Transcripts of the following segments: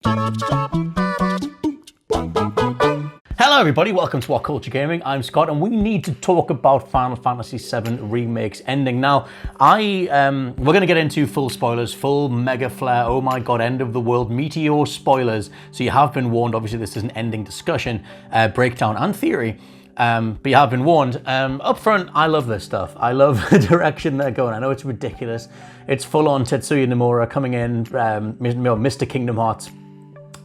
Hello everybody, welcome to WhatCulture Gaming. I'm Scott and we need to talk about Final Fantasy VII Remake's ending. Now, we're going to get into full spoilers, full mega flare, oh my god, end of the world, meteor spoilers. So you have been warned, obviously this is an ending discussion, breakdown and theory. But you have been warned. Up front, I love this stuff. I love the direction they're going. I know it's ridiculous. It's full on Tetsuya Nomura coming in, Mr. Kingdom Hearts,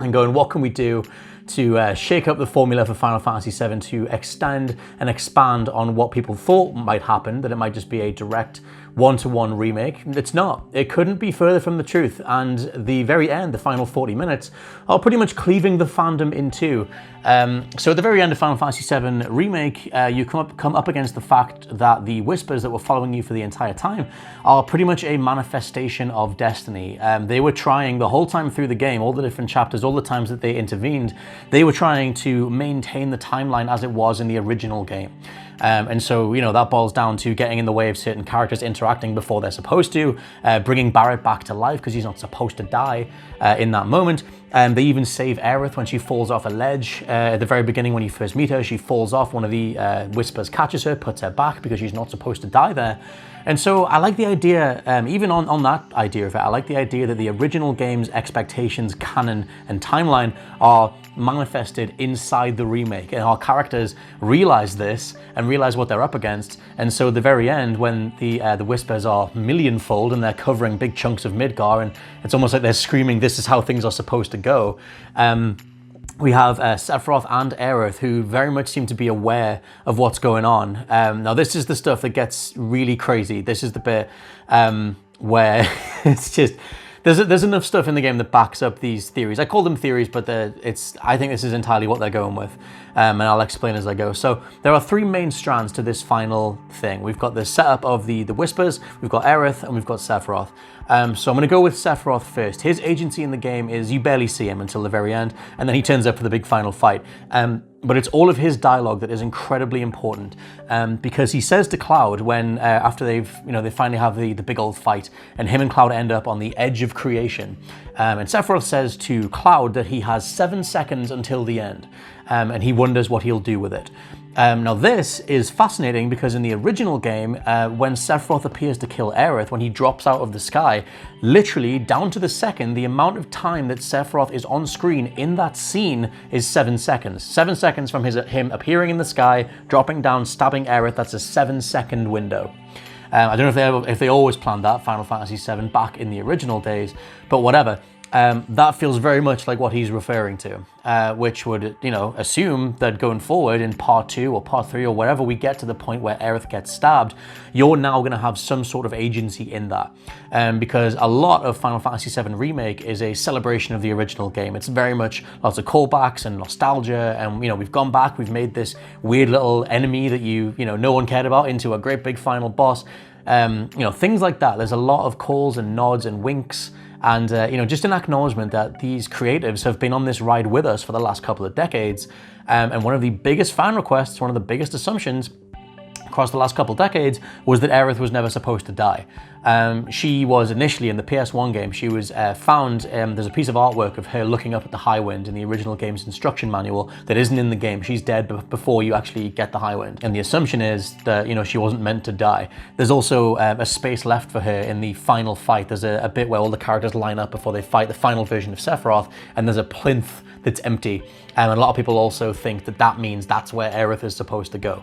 and going, what can we do to shake up the formula for Final Fantasy VII to extend and expand on what people thought might happen, that it might just be a direct one-to-one remake. It's not. It couldn't be further from the truth, and the very end, the final 40 minutes, are pretty much cleaving the fandom in two. So at the very end of Final Fantasy VII Remake, you come up against the fact that the Whispers that were following you for the entire time are pretty much a manifestation of destiny. They were trying the whole time through the game, all the different chapters, all the times that they intervened, they were trying to maintain the timeline as it was in the original game. And so, you know, that boils down to getting in the way of certain characters interacting before they're supposed to, bringing Barrett back to life because he's not supposed to die in that moment. They even save Aerith when she falls off a ledge. At the very beginning when you first meet her, she falls off, one of the Whispers catches her, puts her back because she's not supposed to die there. And so I like the idea, even on that idea of it, I like the idea that the original game's expectations, canon, and timeline are manifested inside the remake, and our characters realize this and realize what they're up against. And so at the very end, when the Whispers are millionfold and they're covering big chunks of Midgar, and it's almost like they're screaming, "This is how things are supposed to go." We have Sephiroth and Aerith, who very much seem to be aware of what's going on. Now, this is the stuff that gets really crazy. This is the bit where it's just... There's enough stuff in the game that backs up these theories. I call them theories, but I think this is entirely what they're going with, and I'll explain as I go. So there are three main strands to this final thing. We've got the setup of the Whispers, we've got Aerith, and we've got Sephiroth. So I'm going to go with Sephiroth first. His agency in the game is you barely see him until the very end, and then he turns up for the big final fight. But it's all of his dialogue that is incredibly important, because he says to Cloud when after they finally have the big old fight, and him and Cloud end up on the edge of creation, and Sephiroth says to Cloud that he has 7 seconds until the end, and he wonders what he'll do with it. Now this is fascinating because in the original game, when Sephiroth appears to kill Aerith, when he drops out of the sky, literally down to the second, the amount of time that Sephiroth is on screen in that scene is 7 seconds. 7 seconds from him appearing in the sky, dropping down, stabbing Aerith, that's a 7-second window. I don't know if they always planned that, Final Fantasy VII, back in the original days, but whatever. That feels very much like what he's referring to, which would, assume that going forward in part 2 or part 3 or wherever we get to the point where Aerith gets stabbed, you're now going to have some sort of agency in that. Because a lot of Final Fantasy VII Remake is a celebration of the original game. It's very much lots of callbacks and nostalgia, and we've gone back, we've made this weird little enemy that no one cared about into a great big final boss. Things like that. There's a lot of calls and nods and winks. And, just an acknowledgement that these creatives have been on this ride with us for the last couple of decades. And one of the biggest fan requests, one of the biggest assumptions across the last couple of decades was that Aerith was never supposed to die. She was initially in the PS1 game, she was found, there's a piece of artwork of her looking up at the Highwind in the original game's instruction manual that isn't in the game. She's dead before you actually get the Highwind. And the assumption is that, she wasn't meant to die. There's also a space left for her in the final fight. There's a bit where all the characters line up before they fight the final version of Sephiroth, and there's a plinth that's empty. And a lot of people also think that means that's where Aerith is supposed to go.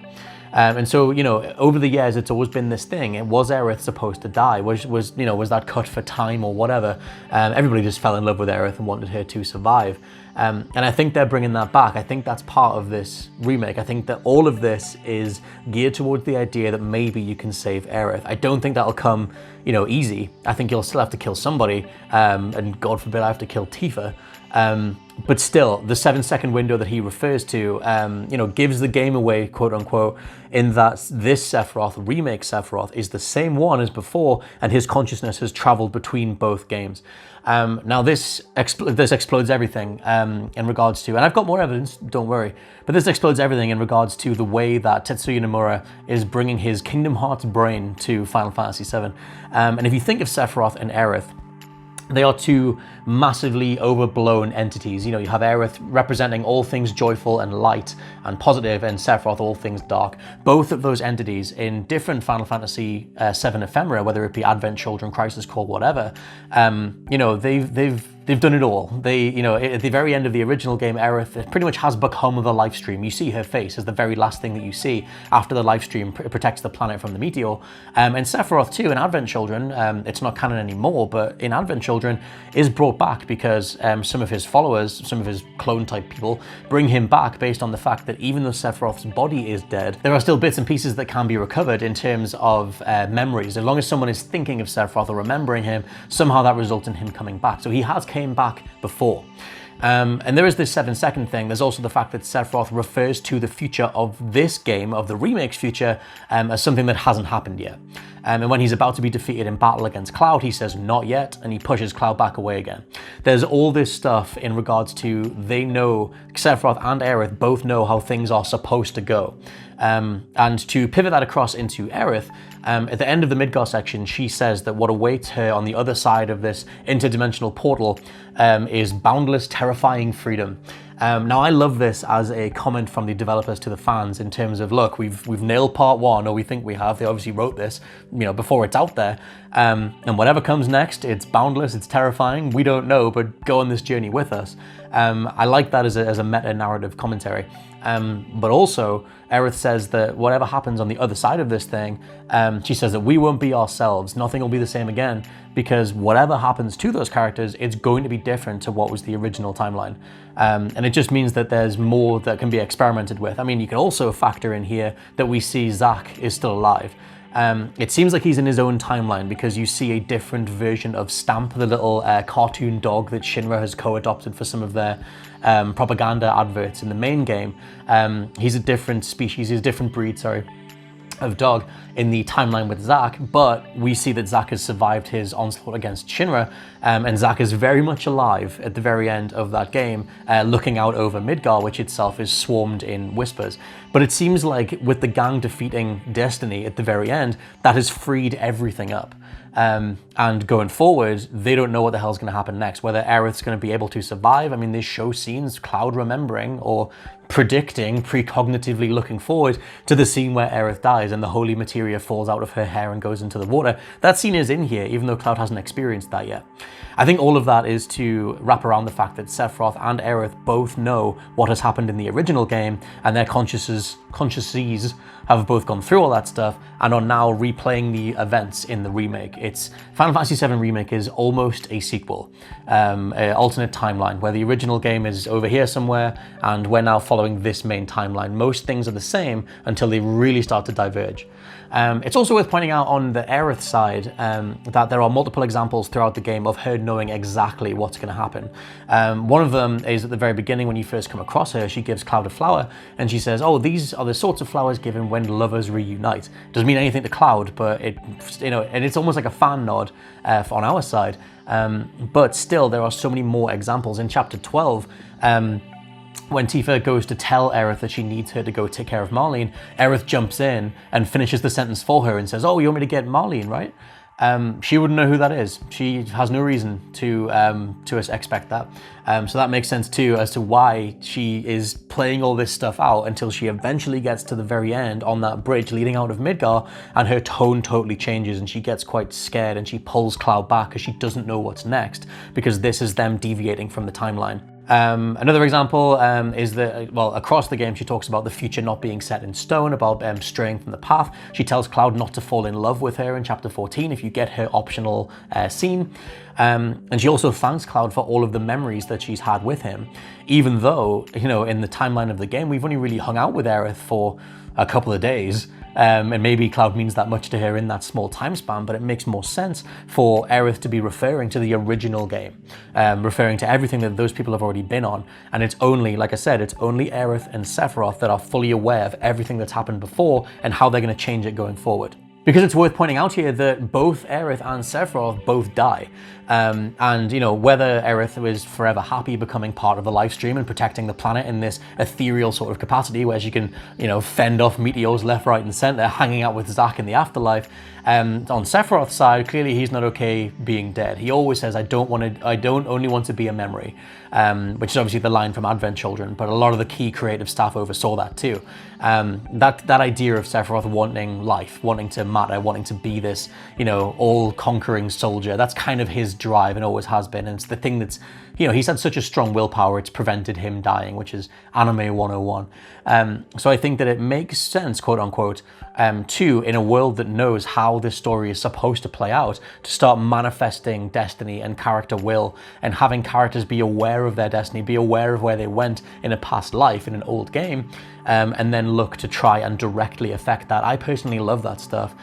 And so, over the years, it's always been this thing. Was Aerith supposed to die? Was that cut for time or whatever? Everybody just fell in love with Aerith and wanted her to survive. And I think they're bringing that back. I think that's part of this remake. I think that all of this is geared towards the idea that maybe you can save Aerith. I don't think that'll come, easy. I think you'll still have to kill somebody, and God forbid I have to kill Tifa. But still, the 7-second window that he refers to, gives the game away, quote unquote, in that this Sephiroth, remake Sephiroth, is the same one as before, and his consciousness has traveled between both games. Now this explodes everything in regards to, and I've got more evidence, don't worry, but this explodes everything in regards to the way that Tetsuya Nomura is bringing his Kingdom Hearts brain to Final Fantasy VII. And if you think of Sephiroth and Aerith, They are two massively overblown entities. You know, you have Aerith representing all things joyful and light and positive, and Sephiroth all things dark. Both of those entities in different Final Fantasy VII ephemera, whether it be Advent Children, Crisis Core, whatever. You know, they've done it all. They, you know, at the very end of the original game, Aerith pretty much has become the life stream. You see her face as the very last thing that you see after the life stream protects the planet from the meteor. And Sephiroth too, in Advent Children, it's not canon anymore, but in Advent Children is brought back because some of his followers, some of his clone type people, bring him back based on the fact that even though Sephiroth's body is dead, there are still bits and pieces that can be recovered in terms of memories. As long as someone is thinking of Sephiroth or remembering him, somehow that results in him coming back. So he has came back before. And there is this 7-second thing. There's also the fact that Sephiroth refers to the future of this game, of the remake's future, as something that hasn't happened yet. And when he's about to be defeated in battle against Cloud, he says, "Not yet," and he pushes Cloud back away again. There's all this stuff in regards to, they know, Sephiroth and Aerith both know how things are supposed to go. And to pivot that across into Aerith, at the end of the Midgar section, she says that what awaits her on the other side of this interdimensional portal is boundless, terrifying freedom. Now, I love this as a comment from the developers to the fans in terms of, look, we've nailed part one, or we think we have. They obviously wrote this, you know, before it's out there. And whatever comes next, it's boundless, it's terrifying. We don't know, but go on this journey with us. I like that as a meta-narrative commentary. But also, Aerith says that whatever happens on the other side of this thing, she says that we won't be ourselves. Nothing will be the same again, because whatever happens to those characters, it's going to be different to what was the original timeline. And it just means that there's more that can be experimented with. I mean, you can also factor in here that we see Zack is still alive. It seems like he's in his own timeline because you see a different version of Stamp, the little cartoon dog that Shinra has co-adopted for some of their propaganda adverts in the main game. He's a different species, he's a different breed, sorry, of dog in the timeline with Zack, but we see that Zack has survived his onslaught against Shinra, and Zack is very much alive at the very end of that game, looking out over Midgar, which itself is swarmed in whispers. But it seems like with the gang defeating Destiny at the very end, that has freed everything up. And going forward, they don't know what the hell's going to happen next, whether Aerith's going to be able to survive. I mean, they show scenes, Cloud remembering or predicting, precognitively looking forward to the scene where Aerith dies and the holy materia falls out of her hair and goes into the water. That scene is in here, even though Cloud hasn't experienced that yet. I think all of that is to wrap around the fact that Sephiroth and Aerith both know what has happened in the original game, and their consciences have both gone through all that stuff and are now replaying the events in the remake. It's Final Fantasy VII Remake is almost a sequel, an alternate timeline where the original game is over here somewhere and we're now following this main timeline. Most things are the same until they really start to diverge. It's also worth pointing out on the Aerith side that there are multiple examples throughout the game of her knowing exactly what's going to happen. One of them is at the very beginning when you first come across her, she gives Cloud a flower and she says, "Oh, these are the sorts of flowers given when lovers reunite." Doesn't mean anything to Cloud, but it, you know, and it's almost like a fan nod on our side. But still, there are so many more examples in Chapter 12. When Tifa goes to tell Aerith that she needs her to go take care of Marlene, Aerith jumps in and finishes the sentence for her and says, "Oh, you want me to get Marlene, right?" She wouldn't know who that is. She has no reason to expect that. So that makes sense too as to why she is playing all this stuff out until she eventually gets to the very end on that bridge leading out of Midgar, and her tone totally changes and she gets quite scared and she pulls Cloud back because she doesn't know what's next, because this is them deviating from the timeline. Another example is that, well, across the game, she talks about the future not being set in stone, about straying from the path. She tells Cloud not to fall in love with her in Chapter 14 if you get her optional scene. And she also thanks Cloud for all of the memories that she's had with him, even though, you know, in the timeline of the game, we've only really hung out with Aerith for a couple of days. And maybe Cloud means that much to her in that small time span, but it makes more sense for Aerith to be referring to the original game, referring to everything that those people have already been on. And it's only, like I said, it's only Aerith and Sephiroth that are fully aware of everything that's happened before and how they're going to change it going forward. Because it's worth pointing out here that both Aerith and Sephiroth both die. And, you know, whether Aerith was forever happy becoming part of the live stream and protecting the planet in this ethereal sort of capacity where she can, you know, fend off meteors left, right, and center, hanging out with Zack in the afterlife. On Sephiroth's side, clearly he's not okay being dead. He always says, I don't only want to be a memory, which is obviously the line from Advent Children, but a lot of the key creative staff oversaw that too. That idea of Sephiroth wanting life, wanting to matter, wanting to be this, you know, all-conquering soldier, that's kind of his drive and always has been. And it's the thing that's, you know, he's had such a strong willpower, it's prevented him dying, which is anime 101. So I think that it makes sense, quote unquote, to, in a world that knows how this story is supposed to play out, to start manifesting destiny and character will, and having characters be aware of their destiny, be aware of where they went in a past life, in an old game, and then look to try and directly affect that. I personally love that stuff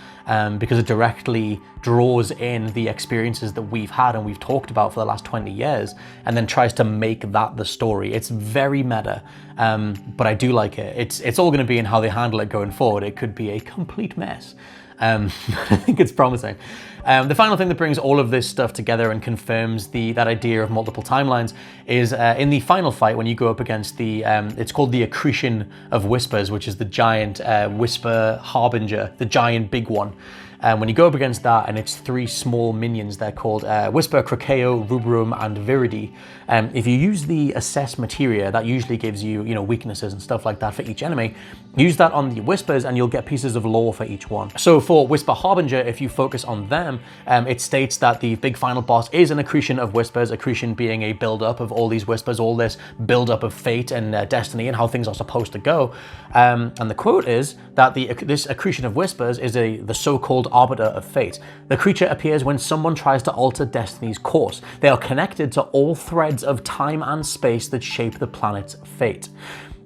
because it directly draws in the experiences that we've had and we've talked about for the last 20 years, and then tries to make that the story. It's very meta, but I do like it. It's all going to be in how they handle it going forward. It could be a complete mess. I think it's promising. The final thing that brings all of this stuff together and confirms that idea of multiple timelines is in the final fight when you go up against the, it's called the Accretion of Whispers, which is the giant Whisper Harbinger, the giant big one. When you go up against that, and it's 3 small minions, they're called Whisper, Croceo, Rubrum, and Viridi. If you use the Assess Materia, that usually gives you, you know, weaknesses and stuff like that for each enemy. Use that on the Whispers and you'll get pieces of lore for each one. So for Whisper Harbinger, if you focus on them, it states that the big final boss is an accretion of whispers, accretion being a build-up of all these whispers, all this build-up of fate and destiny and how things are supposed to go. And the quote is that this accretion of whispers is the so-called arbiter of fate. The creature appears when someone tries to alter destiny's course. They are connected to all threads of time and space that shape the planet's fate.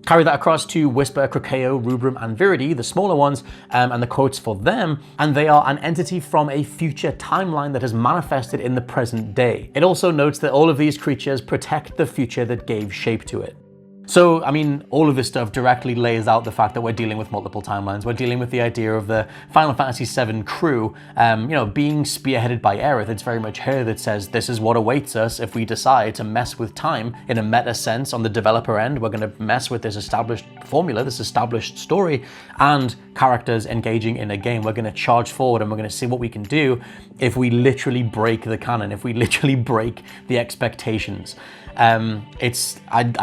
Carry that across to Whisper, Croceo, Rubrum, and Viridi, the smaller ones, and the quotes for them, and they are an entity from a future timeline that has manifested in the present day. It also notes that all of these creatures protect the future that gave shape to it. So, I mean, all of this stuff directly lays out the fact that we're dealing with multiple timelines. We're dealing with the idea of the Final Fantasy VII crew, you know, being spearheaded by Aerith. It's very much her that says, this is what awaits us if we decide to mess with time in a meta sense on the developer end. We're going to mess with this established formula, this established story, and characters engaging in a game. We're going to charge forward and we're going to see what we can do if we literally break the canon, if we literally break the expectations. I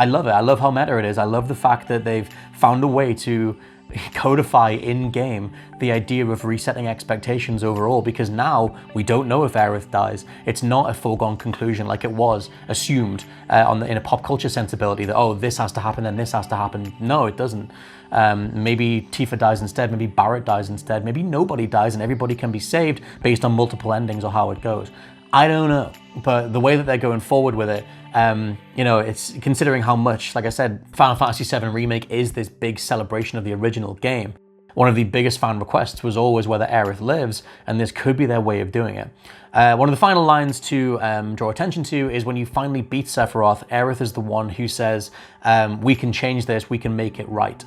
love it. I love how meta it is. I love the fact that they've found a way to codify in-game the idea of resetting expectations overall, because now we don't know if Aerith dies. It's not a foregone conclusion like it was assumed in a pop culture sensibility that, oh, this has to happen and this has to happen. No, it doesn't. Maybe Tifa dies instead, maybe Barrett dies instead, maybe nobody dies and everybody can be saved based on multiple endings or how it goes. I don't know, but the way that they're going forward with it, you know, it's considering how much, like I said, Final Fantasy VII Remake is this big celebration of the original game. One of the biggest fan requests was always whether Aerith lives, and this could be their way of doing it. One of the final lines to draw attention to is when you finally beat Sephiroth, Aerith is the one who says, we can change this, we can make it right.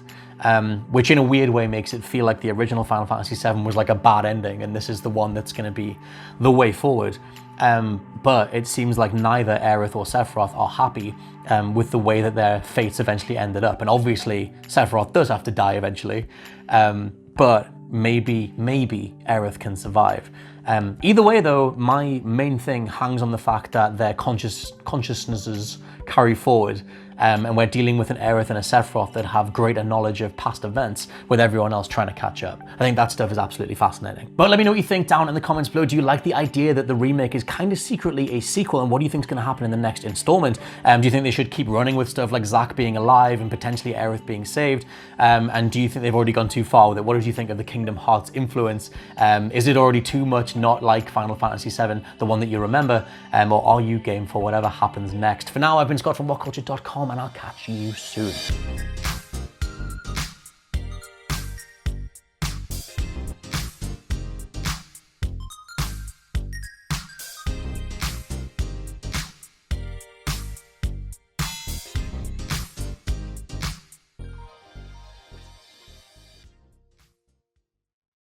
Which in a weird way makes it feel like the original Final Fantasy VII was like a bad ending, and this is the one that's going to be the way forward. But it seems like neither Aerith or Sephiroth are happy with the way that their fates eventually ended up. And obviously, Sephiroth does have to die eventually, but maybe Aerith can survive. Either way, though, my main thing hangs on the fact that their consciousnesses carry forward. And we're dealing with an Aerith and a Sephiroth that have greater knowledge of past events with everyone else trying to catch up. I think that stuff is absolutely fascinating. But let me know what you think down in the comments below. Do you like the idea that the remake is kind of secretly a sequel, and what do you think is going to happen in the next installment? Do you think they should keep running with stuff like Zack being alive and potentially Aerith being saved? And do you think they've already gone too far with it? What did you think of the Kingdom Hearts influence? Is it already too much not like Final Fantasy VII, the one that you remember? Or are you game for whatever happens next? For now, I've been Scott from WhatCulture.com, and I'll catch you soon.